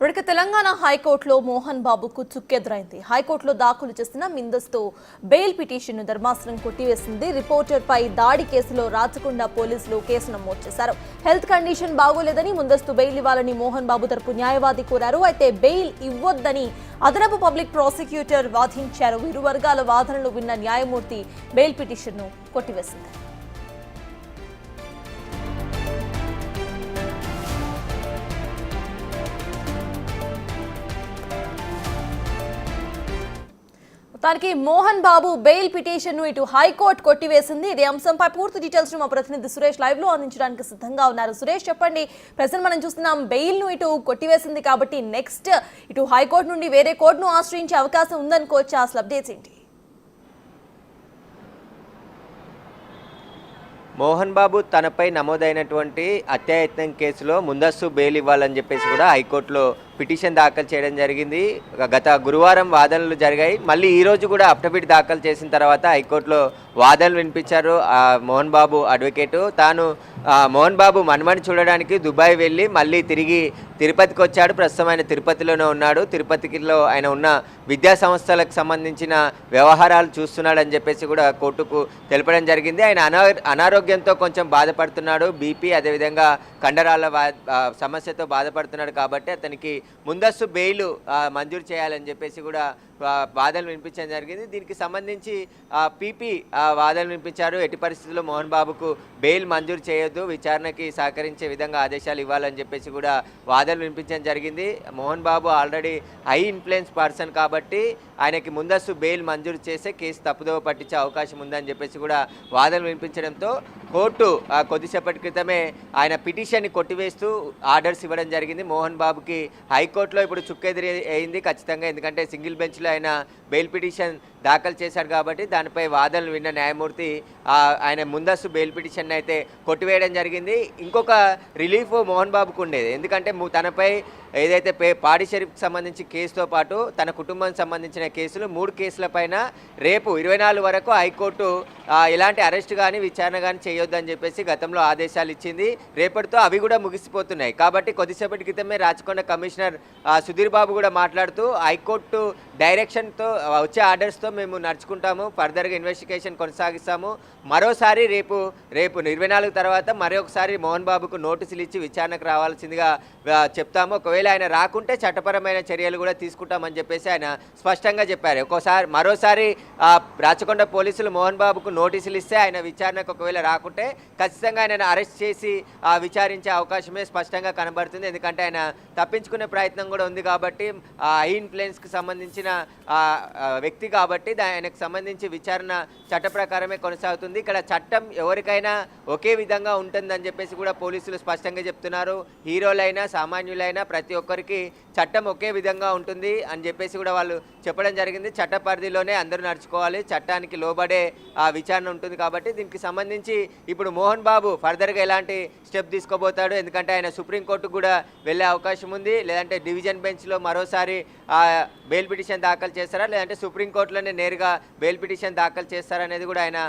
ఇప్పటికే తెలంగాణ హైకోర్టులో మోహన్ బాబుకు చుక్కెదురైంది. హైకోర్టులో దాఖలు చేసిన ముందస్తు బెయిల్ పిటిషన్ను ధర్మాసనం కొట్టివేసింది. రిపోర్టర్పై దాడి కేసులో రాచకొండ పోలీసులు కేసు నమోదు చేశారు. హెల్త్ కండిషన్ బాగోలేదని ముందస్తు బెయిల్ ఇవ్వాలని మోహన్ బాబు తరపు న్యాయవాది కోరారు. అయితే బెయిల్ ఇవ్వొద్దని అదనపు పబ్లిక్ ప్రాసిక్యూటర్ వాదించారు. ఇరు వర్గాల వాదనలు విన్న న్యాయమూర్తి బెయిల్ పిటిషన్ను కొట్టివేసింది. దానికి మోహన్ బాబు బెయిల్ పిటిషన్ ను ఇటు హైకోర్టు కొట్టివేసింది. ఇదే అంశంపై పూర్తి డీటెయిల్స్ మా ప్రతినిధి సురేష్ లైవ్ లో అందించడానికి సిద్ధంగా ఉన్నారు. సురేష్, చెప్పండి. ప్రజెంట్ మనం చూస్తున్నాం బెయిల్ ను ఇటు కొట్టివేసింది కాబట్టి నెక్స్ట్ ఇటు హైకోర్టు నుండి వేరే కోర్టును ఆశ్రయించే అవకాశం ఉందనుకోవచ్చు. అసలు అప్డేట్స్ ఏంటి? మోహన్ బాబు తనపై నమోదైనటువంటి హత్యాయత్నం కేసులో ముందస్తు బెయిల్ ఇవ్వాలని చెప్పేసి కూడా హైకోర్టులో పిటిషన్ దాఖలు చేయడం జరిగింది. గత గురువారం వాదనలు జరిగాయి. మళ్ళీ ఈరోజు కూడా అఫిడవిట్ దాఖలు చేసిన తర్వాత హైకోర్టులో వాదనలు వినిపించారు మోహన్ బాబు అడ్వకేటు. తాను మోహన్ బాబు మనమని చూడడానికి దుబాయ్ వెళ్ళి మళ్ళీ తిరిగి తిరుపతికి వచ్చాడు. ప్రస్తుతం ఆయన తిరుపతిలోనే ఉన్నాడు. తిరుపతిలో ఆయన ఉన్న విద్యా సంస్థలకు సంబంధించిన వ్యవహారాలు చూస్తున్నాడని చెప్పేసి కూడా కోర్టుకు తెలపడం జరిగింది. ఆయన అనారోగ్యంతో కొంచెం బాధపడుతున్నాడు. బీపీ అదేవిధంగా కండరాల సమస్యతో బాధపడుతున్నాడు కాబట్టి అతనికి ముందస్తు బెయిల్ మంజూరు చేయాలని చెప్పేసి కూడా వాదనలు వినిపించడం జరిగింది. దీనికి సంబంధించి పీపీ వాదనలు వినిపించారు. ఎట్టి పరిస్థితుల్లో మోహన్ బాబుకు బెయిల్ మంజూరు చేయొద్దు, విచారణకి సహకరించే విధంగా ఆదేశాలు ఇవ్వాలని చెప్పేసి కూడా వాదనలు వినిపించడం జరిగింది. Mohan Babu already high influence person కాబట్టి ఆయనకి ముందస్తు బెయిల్ మంజూరు చేసే కేసు తప్పుదోవ పట్టించే అవకాశం ఉందని చెప్పేసి కూడా వాదనలు వినిపించడంతో కోర్టు కొద్దిసేపటి క్రితమే ఆయన పిటిషన్ని కొట్టివేస్తూ ఆర్డర్స్ ఇవ్వడం జరిగింది. మోహన్ బాబుకి హైకోర్టులో ఇప్పుడు చుక్కెదిరి అయింది ఖచ్చితంగా. ఎందుకంటే సింగిల్ బెంచ్లో ఆయన బెయిల్ పిటిషన్ దాఖలు చేశారు కాబట్టి దానిపై వాదనలు విన్న న్యాయమూర్తి ఆయన ముందస్తు బెయిల్ పిటిషన్ అయితే కొట్టివేయడం జరిగింది. ఇంకొక రిలీఫ్ మోహన్ బాబుకు ఉండేది. ఎందుకంటే తనపై ఏదైతే పాడి షరీఫ్కి సంబంధించి కేసుతో పాటు తన కుటుంబానికి సంబంధించిన కేసులు 3 కేసులపైన రేపు 24 వరకు హైకోర్టు ఎలాంటి అరెస్ట్ కానీ విచారణ కానీ చేయొద్దని చెప్పేసి గతంలో ఆదేశాలు ఇచ్చింది. రేపటితో అవి కూడా ముగిసిపోతున్నాయి. కాబట్టి కొద్దిసేపటి క్రితమే రాచకొండ కమిషనర్ సుధీర్ బాబు కూడా మాట్లాడుతూ హైకోర్టు డైరెక్షన్తో వచ్చే ఆర్డర్స్తో మేము నడుచుకుంటాము, ఫర్దర్గా ఇన్వెస్టిగేషన్ కొనసాగిస్తాము. మరోసారి రేపు 24 తర్వాత మరొకసారి మోహన్ బాబుకు నోటీసులు ఇచ్చి విచారణకు రావాల్సిందిగా చెప్తాము. ఒకవేళ ఆయన రాకుంటే చట్టపరమైన చర్యలు కూడా తీసుకుంటామని చెప్పేసి ఆయన స్పష్టంగా చెప్పారు. మరోసారి రాచకొండ పోలీసులు మోహన్ బాబుకు నోటీసులు ఇస్తే ఆయన విచారణకు ఒకవేళ రాకుంటే ఖచ్చితంగా ఆయనను అరెస్ట్ చేసి విచారించే అవకాశమే స్పష్టంగా కనబడుతుంది. ఎందుకంటే ఆయన తప్పించుకునే ప్రయత్నం కూడా ఉంది కాబట్టి హై ఇన్ఫ్లుయెన్స్కి సంబంధించిన వ్యక్తి కాబట్టి ఆయనకు సంబంధించి విచారణ చట్ట ప్రకారమే కొనసాగుతుంది. ఇక్కడ చట్టం ఎవరికైనా ఒకే విధంగా ఉంటుందని చెప్పేసి కూడా పోలీసులు స్పష్టంగా చెప్తున్నారు. హీరోలైనా సామాన్యులైనా ప్రతి ఒక్కరికి చట్టం ఒకే విధంగా ఉంటుంది అని చెప్పేసి కూడా వాళ్ళు చెప్పడం జరిగింది. చట్ట పరిధిలోనే అందరూ నడుచుకోవాలి, చట్టానికి లోబడే విచారణ ఉంటుంది కాబట్టి దీనికి సంబంధించి ఇప్పుడు మోహన్ బాబు ఫర్దర్గా ఎలాంటి స్టెప్ తీసుకోబోతాడు. ఎందుకంటే ఆయన సుప్రీంకోర్టుకు కూడా వెళ్ళే అవకాశం ఉంది. లేదంటే డివిజన్ బెంచ్లో మరోసారి బెయిల్ పిటిషన్ దాఖలు చేస్తారా, లేదంటే సుప్రీంకోర్టులోనే నేరుగా బెయిల్ పిటిషన్ దాఖలు చేస్తారా అనేది కూడా ఆయన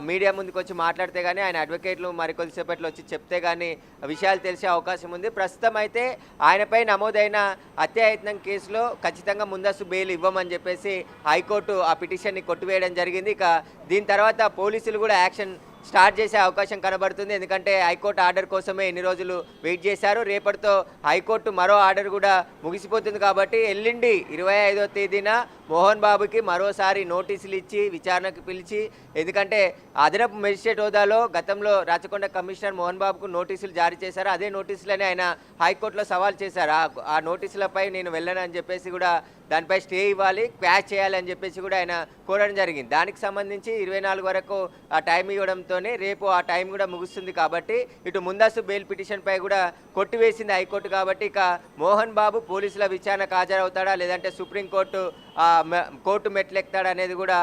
మీడియా ముందుకు వచ్చి మాట్లాడితే కానీ ఆయన అడ్వకేట్లు మరికొద్దిసేపట్లో వచ్చి చెప్తే కానీ విషయాలు తెలిసే అవకాశం ఉంది. ప్రస్తుతం అయితే ఆయనపై నమోదైన హత్యాయత్నం కేసులో ఖచ్చితంగా ముందస్తు బెయిల్ ఇవ్వమని చెప్పేసి హైకోర్టు ఆ పిటిషన్ని కొట్టివేయడం జరిగింది. ఇక దీని తర్వాత పోలీసులు కూడా యాక్షన్ స్టార్ట్ చేసే అవకాశం కనబడుతుంది. ఎందుకంటే హైకోర్టు ఆర్డర్ కోసమే ఎన్ని రోజులు వెయిట్ చేశారు. రేపటితో హైకోర్టు మరో ఆర్డర్ కూడా ముగిసిపోతుంది కాబట్టి ఎల్లుండి 25వ తేదీన మోహన్ బాబుకి మరోసారి నోటీసులు ఇచ్చి విచారణకు పిలిచి, ఎందుకంటే అదనపు మెజిస్ట్రేట్ హోదాలో గతంలో రాచకొండ కమిషనర్ మోహన్ బాబుకు నోటీసులు జారీ చేశారు. అదే నోటీసులని ఆయన హైకోర్టులో సవాల్ చేశారు. ఆ నోటీసులపై నేను వెళ్ళను అని చెప్పేసి కూడా దానిపై స్టే ఇవ్వాలి, క్వాష్ చేయాలని చెప్పేసి కూడా ఆయన కోరడం జరిగింది. దానికి సంబంధించి 24 వరకు ఆ టైం ఇవ్వడంతోనే రేపు ఆ టైం కూడా ముగుస్తుంది కాబట్టి ఇటు ముందస్తు బెయిల్ పిటిషన్పై కూడా కొట్టివేసింది హైకోర్టు. కాబట్టి ఇక మోహన్ బాబు పోలీసుల విచారణకు హాజరవుతాడా, లేదంటే సుప్రీంకోర్టు కోర్టు మెట్లెక్తాడా అనేది కూడా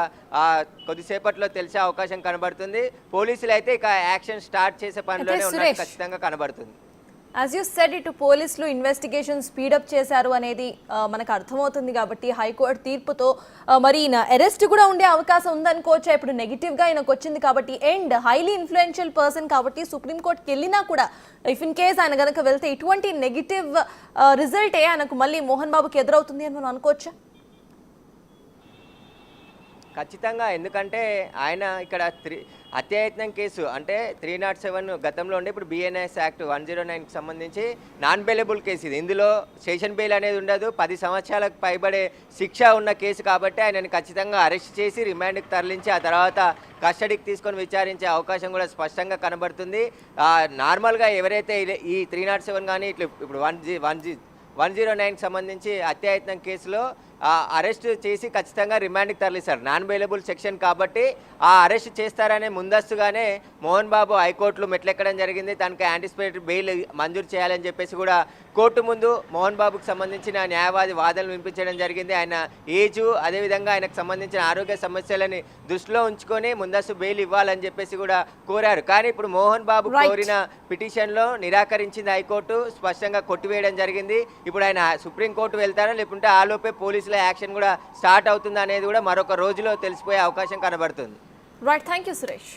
కొద్దిసేపట్లో తెలిసే అవకాశం కనబడుతుంది. పోలీసులు అయితే ఇక యాక్షన్ స్టార్ట్ చేసే పనిలోనే ఉన్నట్టు ఖచ్చితంగా కనబడుతుంది. యాజ్ యూ సెడ్ ఇటు పోలీసులు ఇన్వెస్టిగేషన్ స్పీడప్ చేశారు అనేది మనకు అర్థమవుతుంది కాబట్టి హైకోర్టు తీర్పుతో మరి ఈయన అరెస్ట్ కూడా ఉండే అవకాశం ఉందనుకోవచ్చా? ఇప్పుడు నెగిటివ్గా ఆయనకు వచ్చింది కాబట్టి అండ్ హైలీ ఇన్ఫ్లుయెన్షియల్ పర్సన్ కాబట్టి సుప్రీంకోర్టుకి వెళ్ళినా కూడా ఇఫ్ ఇన్ కేస్ ఆయన కనుక వెళ్తే ఇటువంటి నెగిటివ్ రిజల్టే ఆయనకు మళ్ళీ మోహన్ బాబుకి ఎదురవుతుంది అని మనం అనుకోవచ్చా? ఖచ్చితంగా, ఎందుకంటే ఆయన ఇక్కడ హత్యాయత్నం కేసు అంటే 307 గతంలో ఉండే ఇప్పుడు బిఎన్ఎస్ యాక్ట్ 109కి సంబంధించి నాన్ బెయిలబుల్ కేసు ఇది. ఇందులో స్టేషన్ బెయిల్ అనేది ఉండదు, 10 సంవత్సరాలకు పైబడే శిక్ష ఉన్న కేసు కాబట్టి ఆయనని ఖచ్చితంగా అరెస్ట్ చేసి రిమాండ్కి తరలించి ఆ తర్వాత కస్టడీకి తీసుకొని విచారించే అవకాశం కూడా స్పష్టంగా కనబడుతుంది. నార్మల్గా ఎవరైతే ఈ 307 కానీ ఇట్లా ఇప్పుడు 109కి సంబంధించి హత్యాయత్నం కేసులో అరెస్ట్ చేసి ఖచ్చితంగా రిమాండ్కి తరలిస్తారు. నాన్ బెయిలబుల్ సెక్షన్ కాబట్టి ఆ అరెస్ట్ చేస్తారనే ముందస్తుగానే మోహన్ బాబు హైకోర్టులో మెట్లెక్కడం జరిగింది. తనకి యాంటిసిపేటరీ బెయిల్ మంజూరు చేయాలని చెప్పేసి కూడా కోర్టు ముందు మోహన్ బాబుకు సంబంధించిన న్యాయవాది వాదనలు వినిపించడం జరిగింది. ఆయన ఏజు అదేవిధంగా ఆయనకు సంబంధించిన ఆరోగ్య సమస్యలని దృష్టిలో ఉంచుకొని ముందస్తు బెయిల్ ఇవ్వాలని చెప్పేసి కూడా కోరారు. కానీ ఇప్పుడు మోహన్ బాబు కోరిన పిటిషన్లో నిరాకరించింది హైకోర్టు, స్పష్టంగా కొట్టివేయడం జరిగింది. ఇప్పుడు ఆయన సుప్రీంకోర్టు వెళ్తారా లేకుంటే ఆలోపే పోలీసుల యాక్షన్ కూడా స్టార్ట్ అవుతుందా అనేది కూడా మరొక రోజులో తెలిసిపోయే అవకాశం కనబడుతుంది. Right, thank you Suresh.